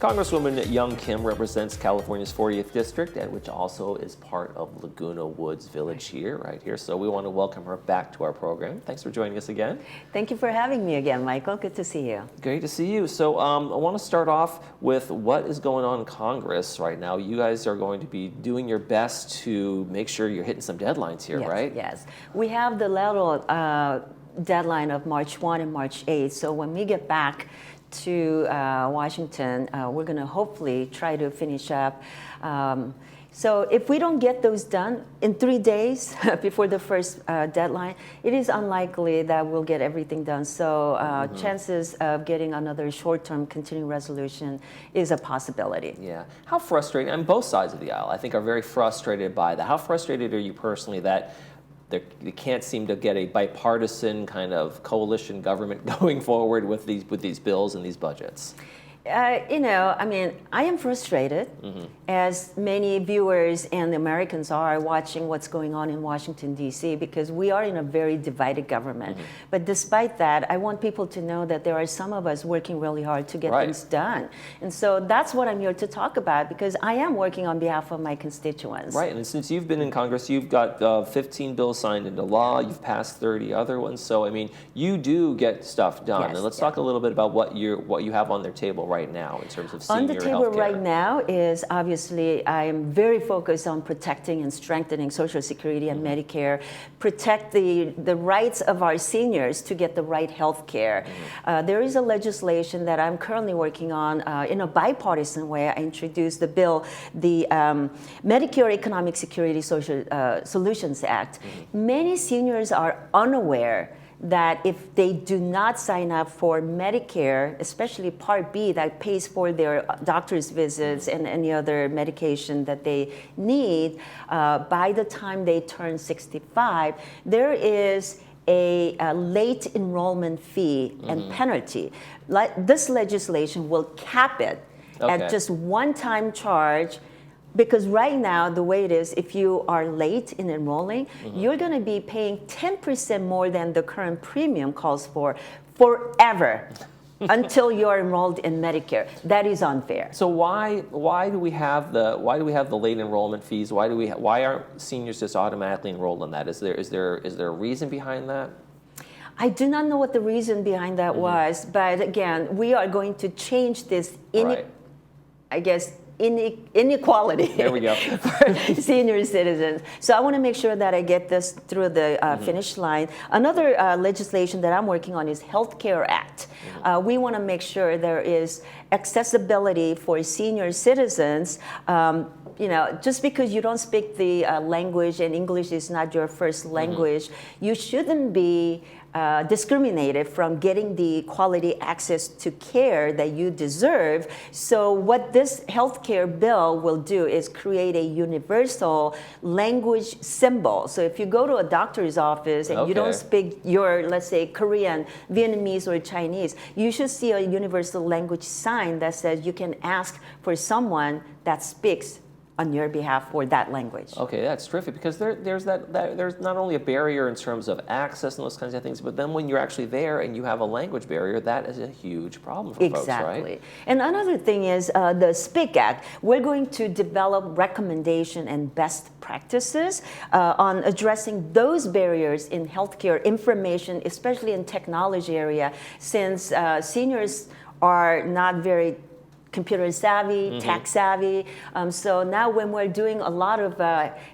Congresswoman Young Kim represents California's 40th district, and which also is part of Laguna Woods Village right here. So we want to welcome her back to our program. Thanks for joining us again. Thank you for having me again, Michael. Good to see you. Great to see you. So I want to start off with what is going on in Congress right now. You guys are going to be doing your best to make sure you're hitting some deadlines here, Yes, right? Yes. We have the little deadline of March 1 and March 8. So when we get back to Washington, we're going to hopefully try to finish up. So if we don't get those done in 3 days before the first deadline, it is unlikely that we'll get everything done. So chances of getting another short-term continuing resolution is a possibility. Yeah. How frustrating, and both sides of the aisle, I think, are very frustrated by that. How frustrated are you personally that you can't seem to get a bipartisan kind of coalition government going forward with these bills and these budgets? You know, I mean, I am frustrated, as many viewers and Americans are watching what's going on in Washington, D.C., because we are in a very divided government. But despite that, I want people to know that there are some of us working really hard to get things done. And so that's what I'm here to talk about, because I am working on behalf of my constituents. Right, and since you've been in Congress, you've got 15 bills signed into law, you've passed 30 other ones, so I mean, you do get stuff done. Yes, and let's talk a little bit about what you have on their table right now in terms of senior on the table healthcare. right now is obviously I am very focused on protecting and strengthening Social Security and Medicare, protect the rights of our seniors to get the right health care. There is a legislation that I'm currently working on in a bipartisan way. I introduced the bill, the Medicare Economic Security Social Solutions Act. Many seniors are unaware that if they do not sign up for Medicare, especially Part B that pays for their doctor's visits and any other medication that they need, by the time they turn 65, there is a late enrollment fee and penalty. This legislation will cap it at just one-time charge. Because right now, the way it is, if you are late in enrolling, you're going to be paying 10% more than the current premium calls for forever until you're enrolled in Medicare. That is unfair. So why do we have the late enrollment fees? Why aren't seniors just automatically enrolled in that? Is there a reason behind that? I do not know what the reason behind that was, but again, we are going to change this inequality there we go. for senior citizens. So I want to make sure that I get this through the finish line. Another legislation that I'm working on is Healthcare Act. We want to make sure there is accessibility for senior citizens. You know, just because you don't speak the language and English is not your first language, you shouldn't be discriminated from getting the quality access to care that you deserve. So what this healthcare bill will do is create a universal language symbol. So if you go to a doctor's office and you don't speak your, let's say, Korean, Vietnamese, or Chinese, you should see a universal language sign that says you can ask for someone that speaks on your behalf for that language. Okay, that's terrific, because there's not only a barrier in terms of access and those kinds of things, but then when you're actually there and you have a language barrier, that is a huge problem for folks, right? Exactly. And another thing is the SPEAK Act. We're going to develop recommendation and best practices on addressing those barriers in healthcare information, especially in technology area, since seniors are not very computer savvy, tech savvy. So now when we're doing a lot of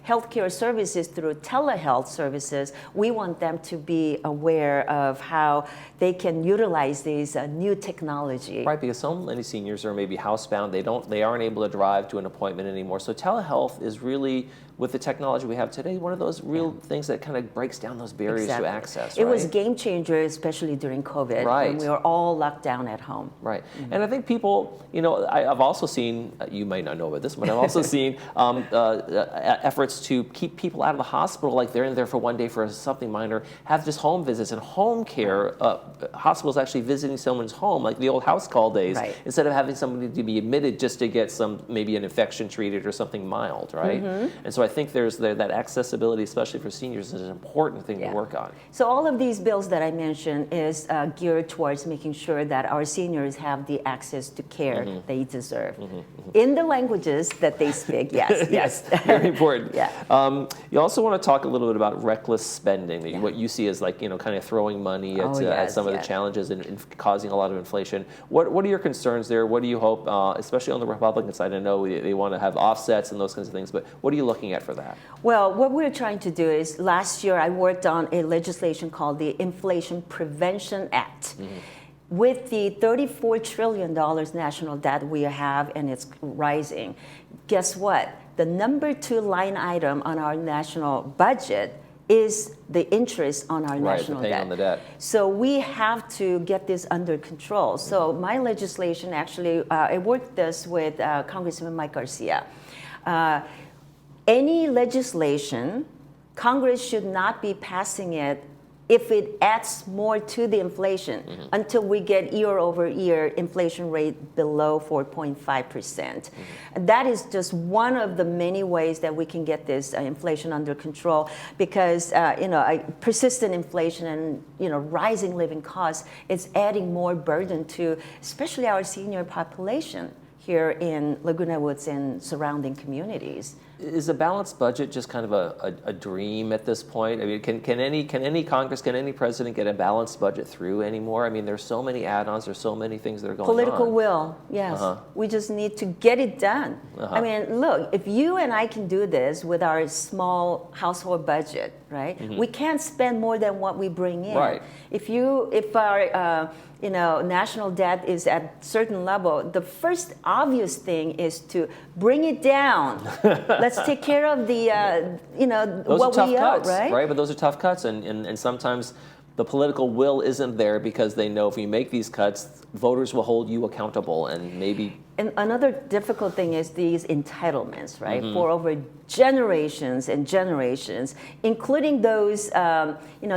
healthcare services through telehealth services, we want them to be aware of how they can utilize these new technology. Right, because so many seniors are maybe housebound. They aren't able to drive to an appointment anymore. So telehealth is really, with the technology we have today, one of those real things that kind of breaks down those barriers to access. It was a game changer, especially during COVID, when we were all locked down at home. Right, and I think people, you know, I've also seen, you might not know about this, but I've also seen efforts to keep people out of the hospital, like they're in there for one day for something minor, have just home visits and home care. Hospitals actually visiting someone's home, like the old house call days, instead of having somebody to be admitted just to get maybe an infection treated or something mild, right? And so I I think that accessibility, especially for seniors, is an important thing to work on. So all of these bills that I mentioned is geared towards making sure that our seniors have the access to care they deserve in the languages that they speak. Yes, yes, very important. Yeah. You also want to talk a little bit about reckless spending, what you see as like, kind of throwing money at some of the challenges and causing a lot of inflation. What are your concerns there? What do you hope, especially on the Republican side? I know they want to have offsets and those kinds of things, but what are you looking at for that? Well, what we're trying to do is, last year I worked on a legislation called the Inflation Prevention Act. With the $34 trillion national debt we have, and it's rising, guess what? The number 2 line item on our national budget is the interest on our national debt. On the debt. So we have to get this under control. So my legislation, actually, I worked this with Congressman Mike Garcia. Any legislation, Congress should not be passing it if it adds more to the inflation until we get year-over-year inflation rate below 4.5%. That is just one of the many ways that we can get this inflation under control, because persistent inflation and rising living costs is adding more burden to especially our senior population here in Laguna Woods and surrounding communities. Is a balanced budget just kind of a dream at this point? I mean, can any Congress, can any president get a balanced budget through anymore? I mean, there's so many add-ons, there's so many things that are going on. Political will, yes. We just need to get it done. I mean, look, if you and I can do this with our small household budget, right? We can't spend more than what we bring in. Right. If our national debt is at a certain level, the first obvious thing is to bring it down. Let's take care of the, those what are tough we cuts, owe, right? right? But those are tough cuts, and sometimes the political will isn't there because they know if we make these cuts, voters will hold you accountable, and maybe. And another difficult thing is these entitlements, right? For over generations and generations, including those,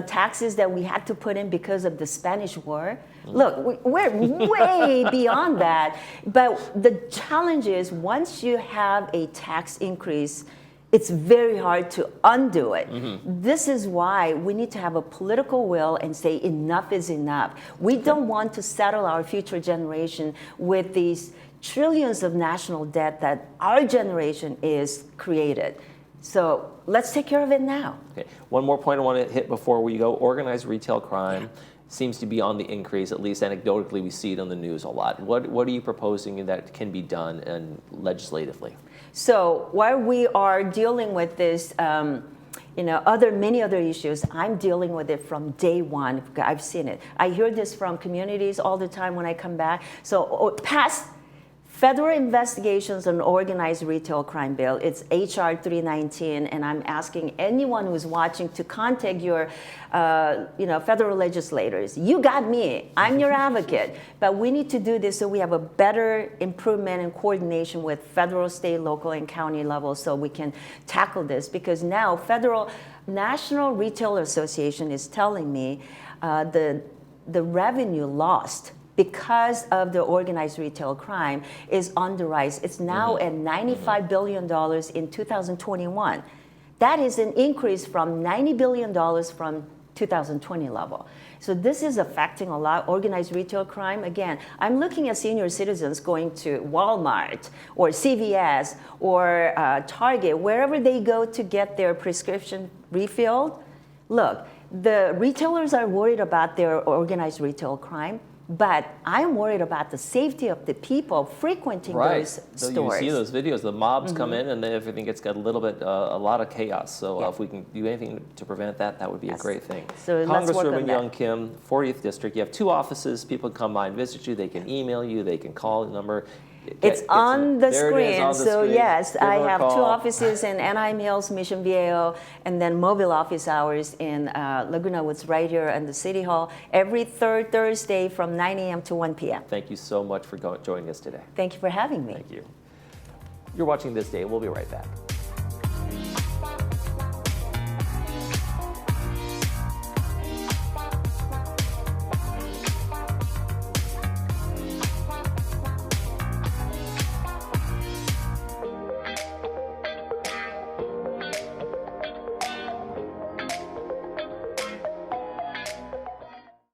taxes that we had to put in because of the Spanish War. Look, we're way beyond that. But the challenge is, once you have a tax increase, it's very hard to undo it. This is why we need to have a political will and say enough is enough. We don't want to settle our future generation with these trillions of national debt that our generation is created. So let's take care of it now. Okay. One more point I want to hit before we go. Organized retail crime seems to be on the increase, at least anecdotally we see it on the news a lot. What are you proposing that can be done legislatively? So while we are dealing with this, many other issues, I'm dealing with it from day one. I've seen it. I hear this from communities all the time when I come back. So past federal investigations on organized retail crime bill, it's HR 319, and I'm asking anyone who's watching to contact your federal legislators. You got me, I'm your advocate, but we need to do this so we have a better improvement and coordination with federal, state, local, and county levels so we can tackle this, because now National Retail Association is telling me the revenue lost because of the organized retail crime is on the rise. It's now at $95 billion in 2021. That is an increase from $90 billion from 2020 level. So this is affecting a lot organized retail crime. Again, I'm looking at senior citizens going to Walmart or CVS or Target, wherever they go to get their prescription refilled. Look, the retailers are worried about their organized retail crime, but I'm worried about the safety of the people frequenting those stores. You see those videos, the mobs come in and then everything gets got a lot of chaos. So if we can do anything to prevent that, that would be a great thing. So Congresswoman Young Kim, 40th District, you have 2 offices. People can come by and visit you. They can email you. They can call the number. It's on the screen. So yes, I have 2 call. offices in NI Mills, Mission Viejo, and then mobile office hours in Laguna Woods right here at the City Hall every third Thursday from 9 a.m. to 1 p.m. Thank you so much for joining us today. Thank you for having me. Thank you. You're watching This Day. We'll be right back.